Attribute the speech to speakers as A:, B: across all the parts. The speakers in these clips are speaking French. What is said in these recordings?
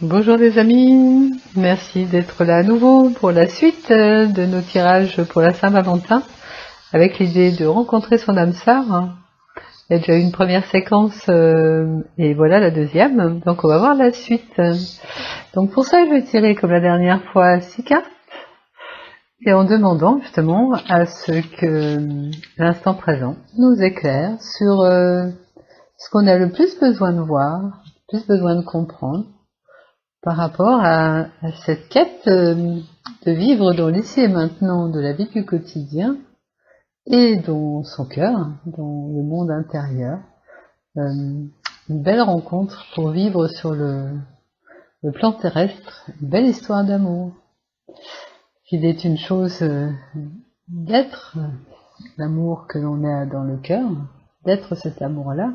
A: Bonjour les amis, merci d'être là à nouveau pour la suite de nos tirages pour la Saint-Valentin, avec l'idée de rencontrer son âme sœur. Il y a déjà eu une première séquence et voilà la deuxième, donc on va voir la suite. Donc pour ça je vais tirer comme la dernière fois 6 cartes, et en demandant justement à ce que l'instant présent nous éclaire sur ce qu'on a le plus besoin de voir, le plus besoin de comprendre, par rapport à cette quête de vivre dans l'ici et maintenant de la vie du quotidien et dans son cœur, dans le monde intérieur. Une belle rencontre pour vivre sur le plan terrestre, une belle histoire d'amour. Qu'il est une chose d'être l'amour que l'on a dans le cœur, d'être cet amour-là,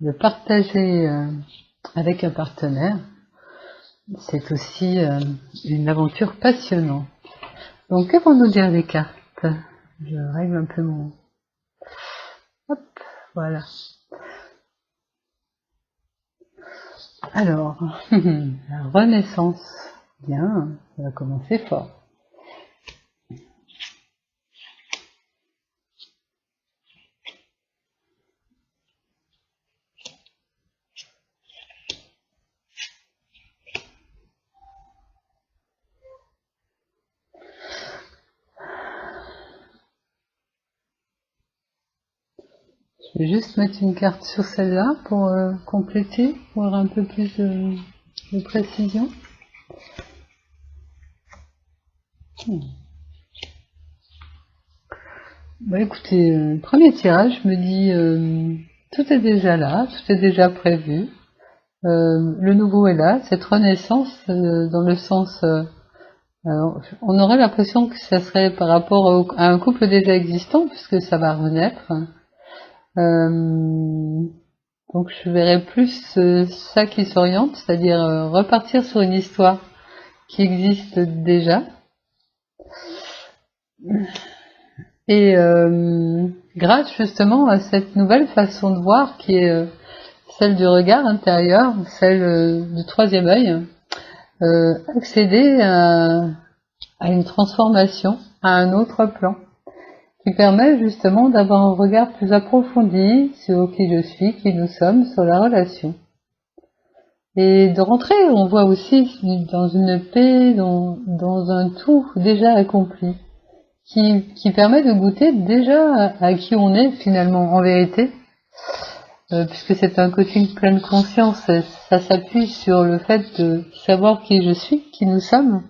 A: de partager avec un partenaire. C'est aussi une aventure passionnante. Donc, que vont nous dire les cartes? Je règle un peu mon... Hop, voilà. Alors, la renaissance. Bien, ça va commencer fort. Je vais juste mettre une carte sur celle-là pour compléter, pour avoir un peu plus de précision. Bah écoutez, premier tirage me dit tout est déjà là, tout est déjà prévu. Le nouveau est là, cette renaissance dans le sens... on aurait l'impression que ça serait par rapport à un couple déjà existant, puisque ça va renaître. Donc je verrais plus ça qui s'oriente, c'est-à-dire repartir sur une histoire qui existe déjà. Et grâce justement à cette nouvelle façon de voir qui est celle du regard intérieur, celle du troisième œil, accéder à une transformation, à un autre plan, qui permet justement d'avoir un regard plus approfondi sur qui je suis, qui nous sommes, sur la relation. Et de rentrer, on voit aussi dans une paix, dans un tout déjà accompli, qui permet de goûter déjà à qui on est finalement en vérité, puisque c'est un coaching pleine conscience, ça s'appuie sur le fait de savoir qui je suis, qui nous sommes,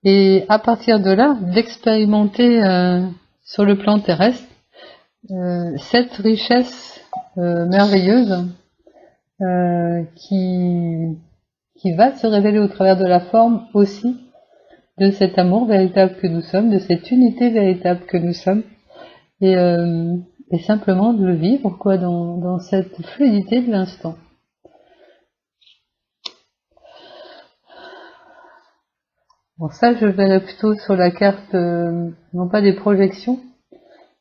A: et à partir de là, d'expérimenter sur le plan terrestre cette richesse merveilleuse qui va se révéler au travers de la forme aussi de cet amour véritable que nous sommes, de cette unité véritable que nous sommes, et simplement de le vivre quoi dans cette fluidité de l'instant. Bon, ça je verrai plutôt sur la carte, non pas des projections,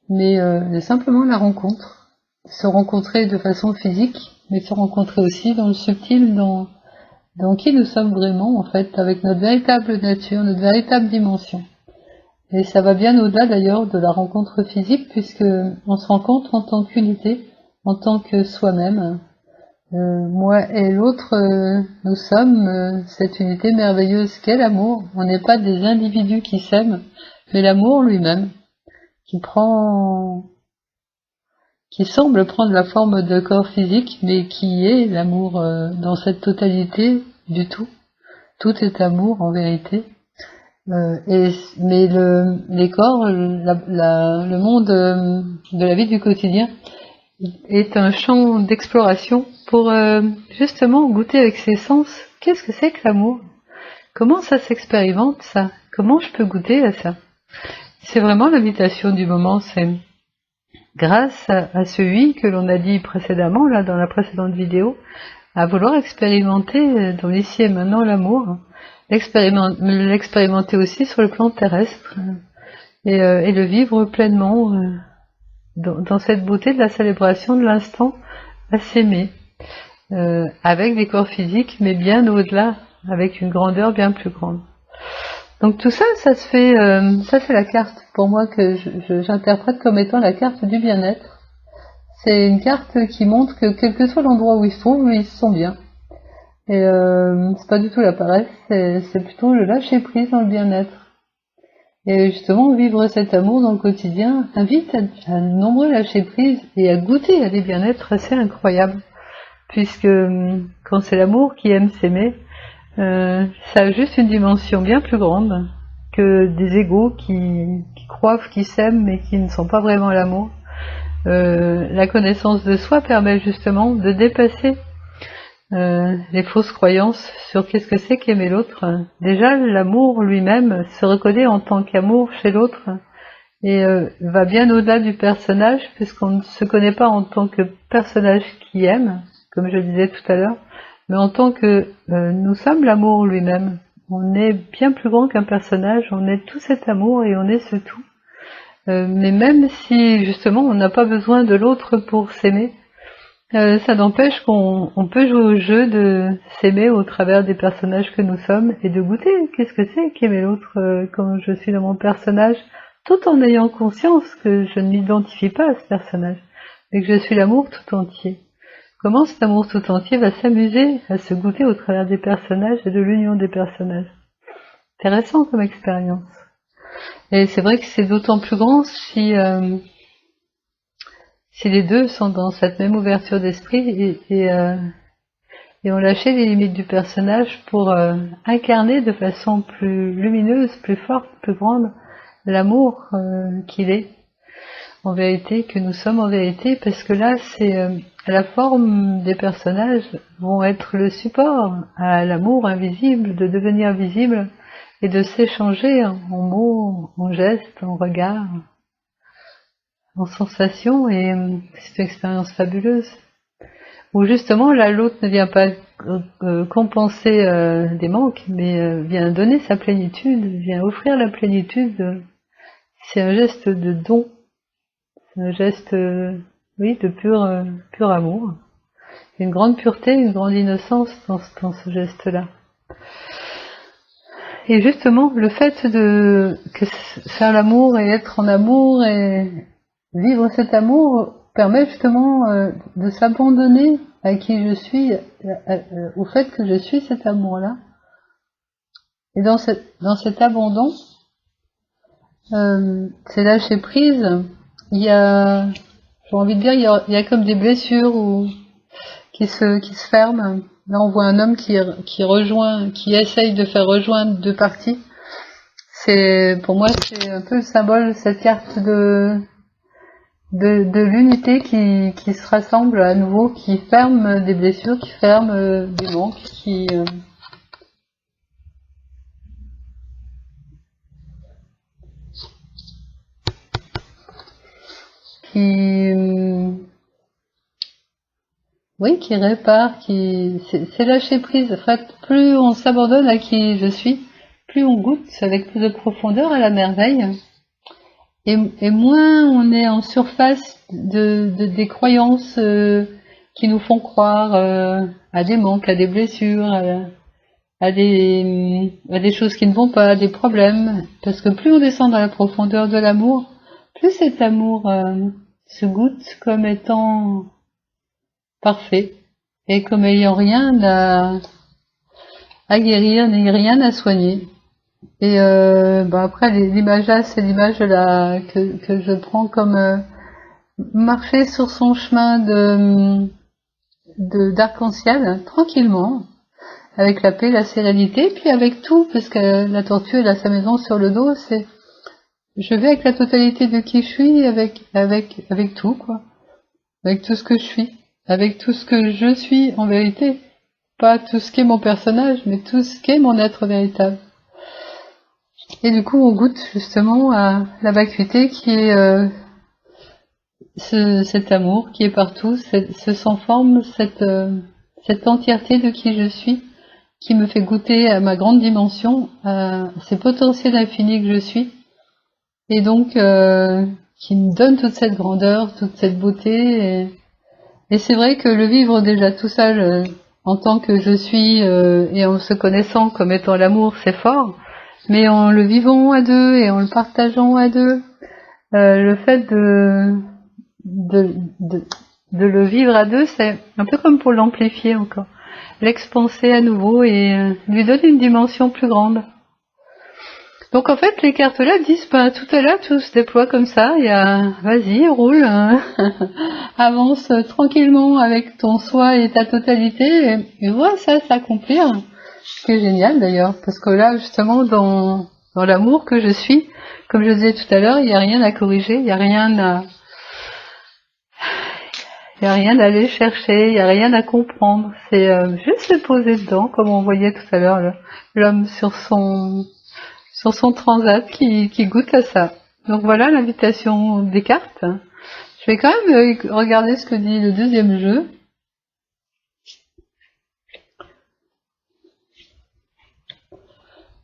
A: mais simplement la rencontre. Se rencontrer de façon physique, mais se rencontrer aussi dans le subtil, dans qui nous sommes vraiment, en fait, avec notre véritable nature, notre véritable dimension. Et ça va bien au-delà d'ailleurs de la rencontre physique, puisque on se rencontre en tant qu'unité, en tant que soi-même. Moi et l'autre, nous sommes cette unité merveilleuse qu'est l'amour. On n'est pas des individus qui s'aiment, mais l'amour lui-même, qui semble prendre la forme de corps physique, mais qui est l'amour dans cette totalité du tout. Tout est amour en vérité. Mais les corps, le monde de la vie du quotidien est un champ d'exploration pour justement goûter avec ses sens. Qu'est-ce que c'est que l'amour? Comment ça s'expérimente ça? Comment je peux goûter à ça? C'est vraiment l'invitation du moment, c'est grâce à ce oui que l'on a dit précédemment, là dans la précédente vidéo, à vouloir expérimenter dans l'ici et maintenant l'amour, l'expérimenter aussi sur le plan terrestre, et le vivre pleinement dans cette beauté de la célébration de l'instant à s'aimer, avec des corps physiques, mais bien au-delà avec une grandeur bien plus grande. Donc tout ça, ça se fait, ça c'est la carte pour moi que j'interprète comme étant la carte du bien-être. C'est une carte qui montre que quel que soit l'endroit où ils se sont bien. Et c'est pas du tout la paresse, c'est plutôt le lâcher prise dans le bien-être. Et justement, vivre cet amour dans le quotidien invite à nombreux lâcher prise et à goûter à des bien-être assez incroyables. Puisque quand c'est l'amour qui aime s'aimer, ça a juste une dimension bien plus grande que des égos qui croient qu'ils s'aiment mais qui ne sont pas vraiment l'amour. La connaissance de soi permet justement de dépasser les fausses croyances sur qu'est-ce que c'est qu'aimer l'autre. Déjà, l'amour lui-même se reconnaît en tant qu'amour chez l'autre et va bien au-delà du personnage, puisqu'on ne se connaît pas en tant que personnage qui aime, comme je disais tout à l'heure, mais en tant que nous sommes l'amour lui-même. On est bien plus grand qu'un personnage, on est tout cet amour et on est ce tout. Mais même si justement on n'a pas besoin de l'autre pour s'aimer, ça n'empêche qu'on peut jouer au jeu de s'aimer au travers des personnages que nous sommes et de goûter qu'est-ce que c'est qu'aimer l'autre quand je suis dans mon personnage, tout en ayant conscience que je ne m'identifie pas à ce personnage, mais que je suis l'amour tout entier. Comment cet amour tout entier va s'amuser à se goûter au travers des personnages et de l'union des personnages. Intéressant comme expérience. Et c'est vrai que c'est d'autant plus grand si les deux sont dans cette même ouverture d'esprit et ont lâché les limites du personnage pour incarner de façon plus lumineuse, plus forte, plus grande l'amour qu'il est en vérité, que nous sommes en vérité, parce que là c'est la forme des personnages vont être le support à l'amour invisible, de devenir visible et de s'échanger en mots, en gestes, en regards, en sensations, et c'est une expérience fabuleuse où justement là l'autre ne vient pas compenser des manques, mais vient donner sa plénitude, vient offrir la plénitude. C'est un geste de don, c'est un geste oui, de pur amour, une grande pureté, une grande innocence dans ce geste-là. Et justement, le fait de faire l'amour et être en amour et vivre cet amour permet justement de s'abandonner à qui je suis, au fait que je suis cet amour-là. Et dans cet abandon, c'est lâcher prise. Il y a, j'ai envie de dire, il y a comme des blessures qui se ferment. Là, on voit un homme qui essaye de faire rejoindre deux parties. Pour moi, c'est un peu le symbole de cette carte de l'unité qui se rassemble à nouveau, qui ferme des blessures, qui ferme des manques, qui répare, c'est lâcher prise. En fait, plus on s'abandonne à qui je suis, plus on goûte avec plus de profondeur à la merveille, et moins on est en surface des croyances qui nous font croire à des manques, à des blessures, à des choses qui ne vont pas, à des problèmes. Parce que plus on descend dans la profondeur de l'amour, plus cet amour se goûte comme étant parfait, et comme ayant rien à guérir, ni rien à soigner. Et après, l'image là, c'est l'image que je prends comme marcher sur son chemin d'arc-en-ciel, tranquillement, avec la paix, la sérénité, puis avec tout, parce que la tortue, elle a sa maison sur le dos, je vais avec la totalité de qui je suis, avec tout, quoi. Avec tout ce que je suis. Avec tout ce que je suis en vérité. Pas tout ce qu'est mon personnage, mais tout ce qu'est mon être véritable. Et du coup, on goûte justement à la vacuité qui est cet amour qui est partout, ce sans forme, cette entièreté de qui je suis, qui me fait goûter à ma grande dimension, à ces potentiels infinis que je suis, et donc qui me donne toute cette grandeur, toute cette beauté. Et c'est vrai que le vivre déjà tout seul en tant que je suis et en se connaissant comme étant l'amour, c'est fort, mais en le vivant à deux et en le partageant à deux, le fait de, de, de le vivre à deux, c'est un peu comme pour l'amplifier encore, l'expanser à nouveau et lui donner une dimension plus grande. Donc en fait, les cartes là disent, ben, tout est là, tout se déploie comme ça, il y a, vas-y, roule, hein. Avance tranquillement avec ton soi et ta totalité, et vois ça s'accomplir. Ce qui est génial d'ailleurs, parce que là, justement, dans l'amour que je suis, comme je disais tout à l'heure, il n'y a rien à corriger, il n'y a rien à aller chercher, il n'y a rien à comprendre, c'est juste se poser dedans, comme on voyait tout à l'heure, l'homme sur son transat qui goûte à ça. Donc voilà l'invitation des cartes. Je vais quand même regarder ce que dit le deuxième jeu.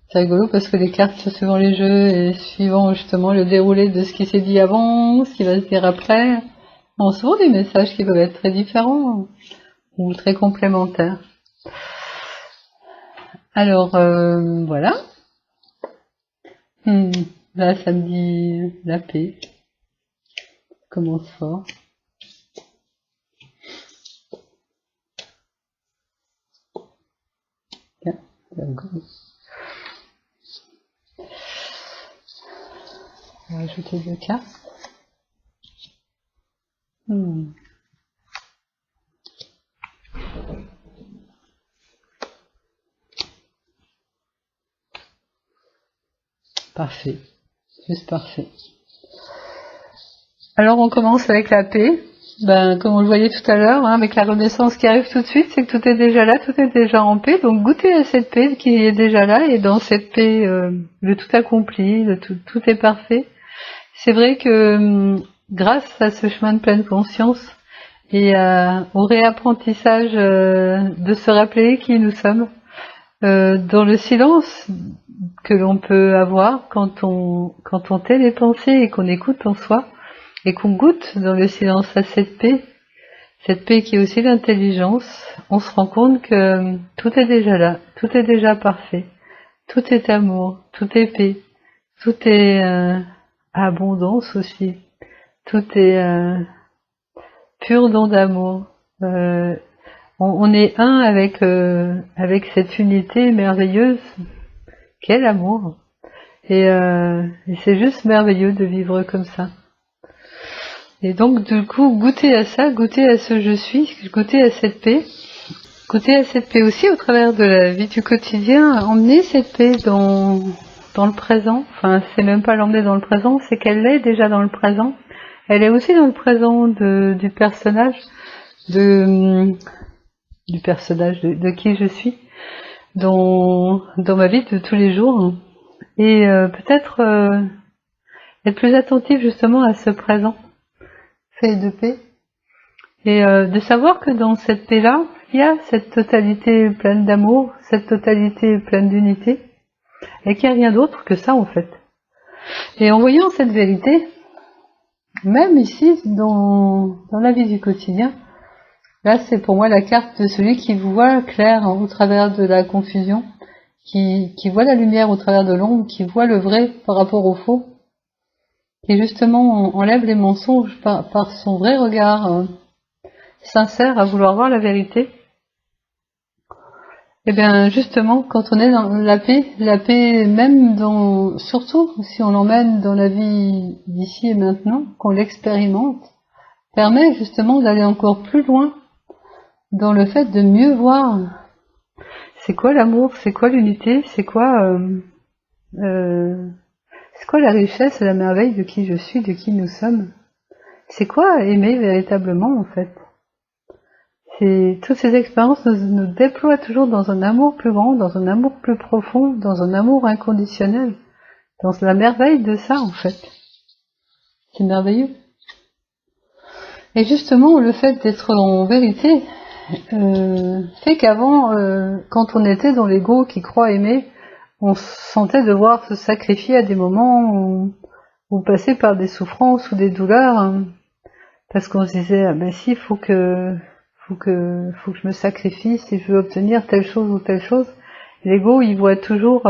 A: C'est rigolo parce que les cartes, suivant les jeux et suivant justement le déroulé de ce qui s'est dit avant, ce qui va se dire après, ont souvent des messages qui peuvent être très différents ou très complémentaires. Alors, voilà. Là, ça me dit la paix. Commence fort. Bien, on va ajouter 2 cartes. Parfait, juste parfait. Alors on commence avec la paix. Ben, comme on le voyait tout à l'heure, hein, avec la renaissance qui arrive tout de suite, c'est que tout est déjà là, tout est déjà en paix. Donc goûtez à cette paix qui est déjà là, et dans cette paix, le tout accompli, tout est parfait. C'est vrai que grâce à ce chemin de pleine conscience et au réapprentissage de se rappeler qui nous sommes, dans le silence que l'on peut avoir quand on tait les pensées et qu'on écoute en soi, et qu'on goûte dans le silence à cette paix qui est aussi l'intelligence, on se rend compte que tout est déjà là, tout est déjà parfait, tout est amour, tout est paix, tout est abondance aussi, tout est pur don d'amour. On est un avec cette unité merveilleuse qu'est l'amour, et c'est juste merveilleux de vivre comme ça. Et donc du coup, goûter à ça, goûter à ce je suis, goûter à cette paix aussi au travers de la vie du quotidien, emmener cette paix dans le présent. Enfin, c'est même pas l'emmener dans le présent, c'est qu'elle est déjà dans le présent. Elle est aussi dans le présent du personnage, de qui je suis, dans ma vie de tous les jours. Et peut-être être plus attentif justement à ce présent fait de paix, et de savoir que dans cette paix-là, il y a cette totalité pleine d'amour, cette totalité pleine d'unité, et qu'il n'y a rien d'autre que ça en fait. Et en voyant cette vérité, même ici, dans la vie du quotidien, là c'est pour moi la carte de celui qui voit clair au travers de la confusion, qui voit la lumière au travers de l'ombre, qui voit le vrai par rapport au faux, qui justement enlève les mensonges par son vrai regard sincère à vouloir voir la vérité. Et bien justement, quand on est dans la paix même surtout si on l'emmène dans la vie d'ici et maintenant, qu'on l'expérimente, permet justement d'aller encore plus loin dans le fait de mieux voir c'est quoi l'amour, c'est quoi l'unité, c'est quoi la richesse et la merveille de qui je suis, de qui nous sommes. C'est quoi aimer véritablement en fait. Toutes ces expériences nous déploient toujours dans un amour plus grand, dans un amour plus profond, dans un amour inconditionnel, dans la merveille de ça en fait. C'est merveilleux. Et justement, le fait d'être en vérité fait qu'avant, quand on était dans l'ego qui croit aimer, on sentait devoir se sacrifier à des moments ou passer par des souffrances ou des douleurs, parce qu'on se disait, ah ben si, faut que faut que je me sacrifie si je veux obtenir telle chose ou telle chose. L'ego, il voit toujours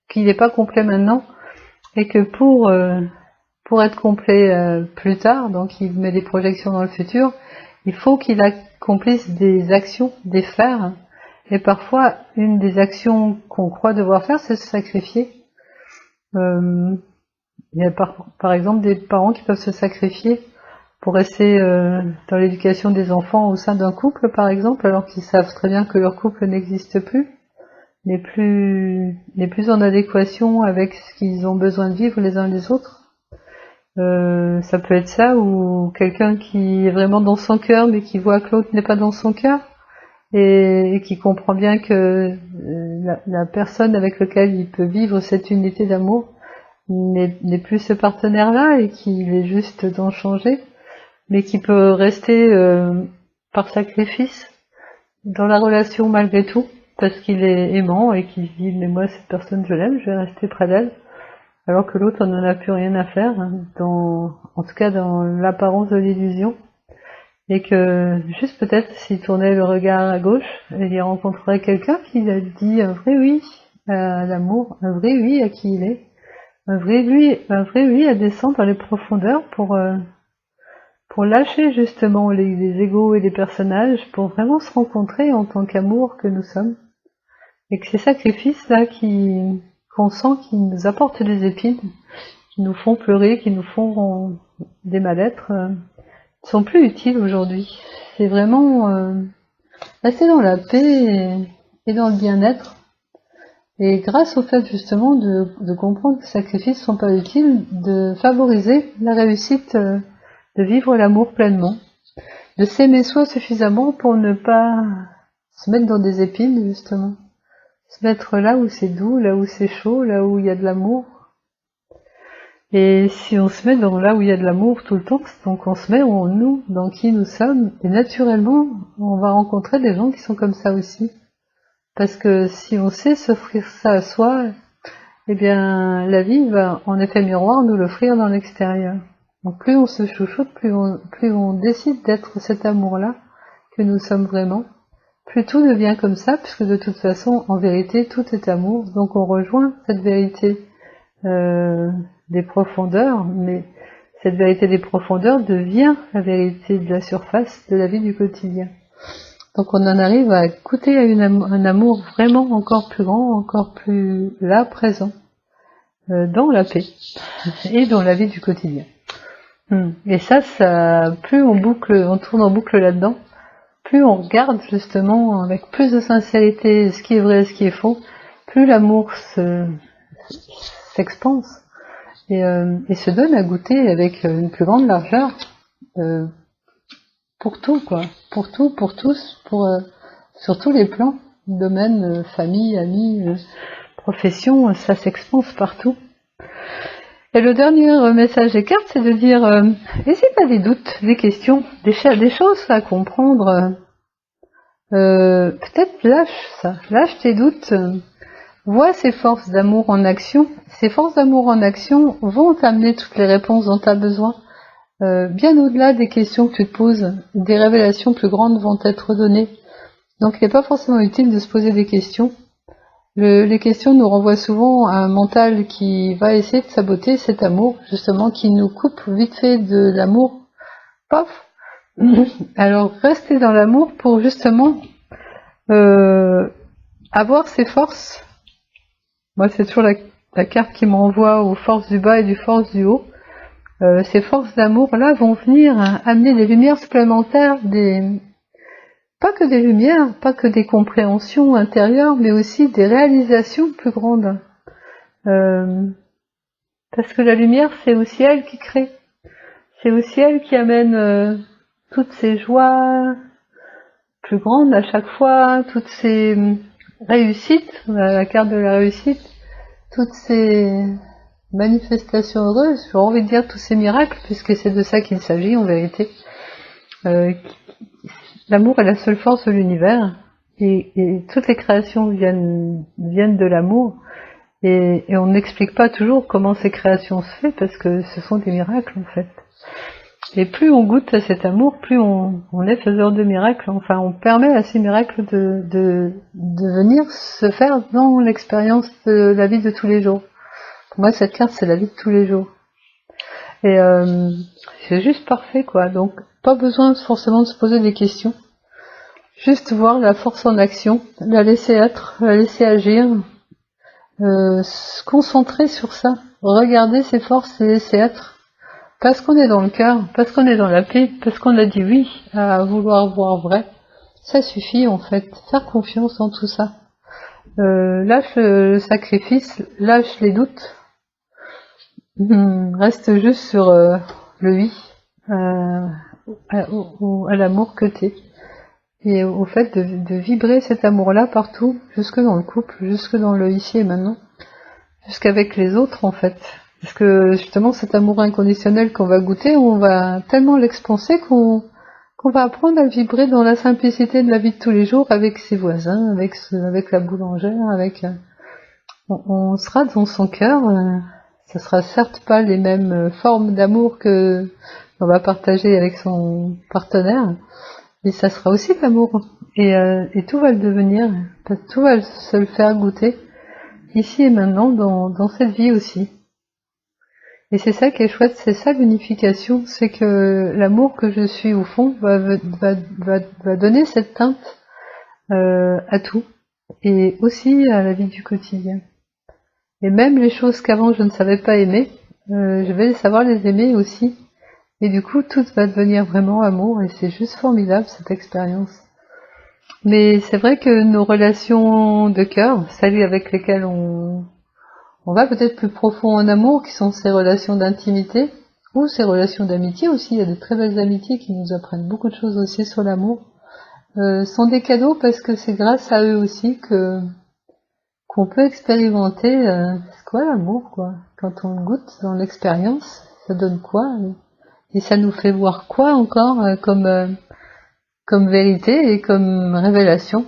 A: qu'il n'est pas complet maintenant et que pour être complet plus tard, donc il met des projections dans le futur, il faut qu'il accomplisse des actions, des faire. Et parfois, une des actions qu'on croit devoir faire, c'est se sacrifier. Il y a par exemple des parents qui peuvent se sacrifier pour rester dans l'éducation des enfants au sein d'un couple, par exemple, alors qu'ils savent très bien que leur couple n'existe plus, n'est plus en adéquation avec ce qu'ils ont besoin de vivre les uns les autres. Ça peut être ça, ou quelqu'un qui est vraiment dans son cœur, mais qui voit que l'autre n'est pas dans son cœur, et qui comprend bien que la personne avec laquelle il peut vivre cette unité d'amour n'est plus ce partenaire-là, et qu'il est juste d'en changer, mais qui peut rester par sacrifice dans la relation malgré tout, parce qu'il est aimant et qu'il se dit mais moi cette personne je l'aime, je vais rester près d'elle, alors que l'autre on n'en a plus rien à faire, en tout cas dans l'apparence de l'illusion, et que juste peut-être s'il tournait le regard à gauche, il rencontrerait quelqu'un qui lui a dit un vrai oui à l'amour, un vrai oui à qui il est, un vrai oui à descendre dans les profondeurs pour lâcher justement les égos et les personnages, pour vraiment se rencontrer en tant qu'amour que nous sommes. Et que ces sacrifices-là qu'on sent qui nous apportent des épines, qui nous font pleurer, qui nous font des mal-être, sont plus utiles aujourd'hui. C'est vraiment rester dans la paix et dans le bien-être. Et grâce au fait justement de comprendre que les sacrifices sont pas utiles, de favoriser la réussite de vivre l'amour pleinement, de s'aimer soi suffisamment pour ne pas se mettre dans des épines justement, se mettre là où c'est doux, là où c'est chaud, là où il y a de l'amour. Et si on se met là où il y a de l'amour tout le temps, donc on se met en nous, dans qui nous sommes, et naturellement on va rencontrer des gens qui sont comme ça aussi. Parce que si on sait s'offrir ça à soi, eh bien la vie va en effet miroir nous l'offrir dans l'extérieur. Donc plus on se chouchoute, plus on décide d'être cet amour-là que nous sommes vraiment, plus tout devient comme ça, puisque de toute façon, en vérité, tout est amour. Donc on rejoint cette vérité des profondeurs, mais cette vérité des profondeurs devient la vérité de la surface de la vie du quotidien. Donc on en arrive à goûter à un amour vraiment encore plus grand, encore plus là, présent, dans la paix et dans la vie du quotidien. Et ça, plus on tourne en boucle là-dedans, plus on regarde justement avec plus de sincérité ce qui est vrai et ce qui est faux, plus l'amour s'expanse et se donne à goûter avec une plus grande largeur pour tout, quoi, pour tout, pour tous, sur tous les plans, domaine, famille, amis, profession, ça s'expanse partout. Et le dernier message des cartes, c'est de dire, et si tu as des doutes, des questions, des choses à comprendre, peut-être lâche tes doutes, vois ces forces d'amour en action. Ces forces d'amour en action vont t'amener toutes les réponses dont tu as besoin, bien au-delà des questions que tu te poses, des révélations plus grandes vont être données. Donc il n'est pas forcément utile de se poser des questions. Les questions nous renvoient souvent à un mental qui va essayer de saboter cet amour, justement, qui nous coupe vite fait de l'amour. Paf. Alors, restez dans l'amour pour justement avoir ces forces. Moi, c'est toujours la carte qui m'envoie aux forces du bas et du force du haut. Ces forces d'amour-là vont venir amener des lumières supplémentaires, pas que des lumières, pas que des compréhensions intérieures, mais aussi des réalisations plus grandes. Parce que la lumière, c'est aussi elle qui crée. C'est aussi elle qui amène toutes ces joies plus grandes à chaque fois, toutes ces réussites, la carte de la réussite, toutes ces manifestations heureuses, j'ai envie de dire tous ces miracles, puisque c'est de ça qu'il s'agit en vérité. L'amour est la seule force de l'univers, et toutes les créations viennent de l'amour, et on n'explique pas toujours comment ces créations se font, parce que ce sont des miracles en fait. Et plus on goûte à cet amour, plus on est faiseur de miracles. Enfin, on permet à ces miracles de venir se faire dans l'expérience de la vie de tous les jours. Pour moi, cette carte, c'est la vie de tous les jours. Et c'est juste parfait, quoi. Donc, pas besoin forcément de se poser des questions. Juste voir la force en action, la laisser être, la laisser agir, se concentrer sur ça, regarder ses forces et laisser être. Parce qu'on est dans le cœur, parce qu'on est dans la paix, parce qu'on a dit oui à vouloir voir vrai, ça suffit en fait. Faire confiance dans tout ça. Lâche le sacrifice, lâche les doutes. Reste juste sur le oui, à l'amour que t'es. Et au fait de vibrer cet amour-là partout, jusque dans le couple, jusque dans le ici et maintenant, jusqu'avec les autres en fait. Parce que justement cet amour inconditionnel qu'on va goûter, on va tellement l'expanser qu'on va apprendre à le vibrer dans la simplicité de la vie de tous les jours, avec ses voisins, avec la boulangère, on sera dans son cœur. Ça sera certes pas les mêmes formes d'amour que on va partager avec son partenaire, mais ça sera aussi de l'amour. Et tout va le devenir, tout va se le faire goûter, ici et maintenant, dans cette vie aussi. Et c'est ça qui est chouette, c'est ça l'unification, c'est que l'amour que je suis au fond va donner cette teinte à tout, et aussi à la vie du quotidien. Et même les choses qu'avant je ne savais pas aimer, je vais savoir les aimer aussi. Et du coup, tout va devenir vraiment amour, et c'est juste formidable cette expérience. Mais c'est vrai que nos relations de cœur, celles avec lesquelles on va peut-être plus profond en amour, qui sont ces relations d'intimité, ou ces relations d'amitié aussi, il y a de très belles amitiés qui nous apprennent beaucoup de choses aussi sur l'amour, sont des cadeaux parce que c'est grâce à eux aussi qu'on peut expérimenter c'est quoi l'amour, quoi. Quand on goûte dans l'expérience, ça donne quoi, et ça nous fait voir quoi encore comme vérité et comme révélation.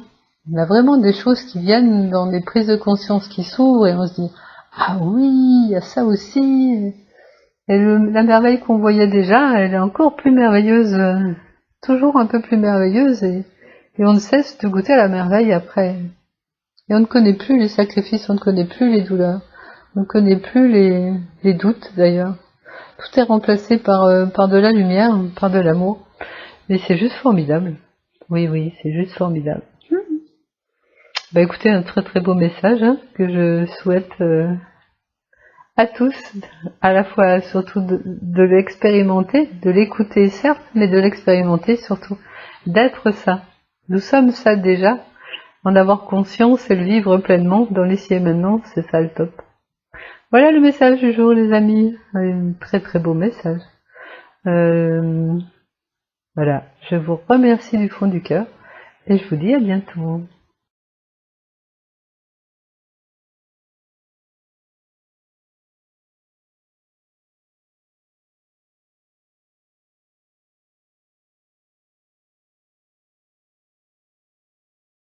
A: Il y a vraiment des choses qui viennent dans des prises de conscience qui s'ouvrent et on se dit ah oui, il y a ça aussi. Et la merveille qu'on voyait déjà, elle est encore plus merveilleuse, toujours un peu plus merveilleuse, et on ne cesse de goûter à la merveille après. Et on ne connaît plus les sacrifices, on ne connaît plus les douleurs, on ne connaît plus les doutes d'ailleurs. Tout est remplacé par de la lumière, par de l'amour. Et c'est juste formidable. Oui, c'est juste formidable. Bah écoutez, un très très beau message que je souhaite à tous, à la fois surtout de l'expérimenter, de l'écouter certes, mais de l'expérimenter surtout, d'être ça. Nous sommes ça déjà, en avoir conscience et le vivre pleinement dans l'ici et maintenant, c'est ça le top. Voilà le message du jour les amis, un très très beau message. Voilà, je vous remercie du fond du cœur et je vous dis à bientôt.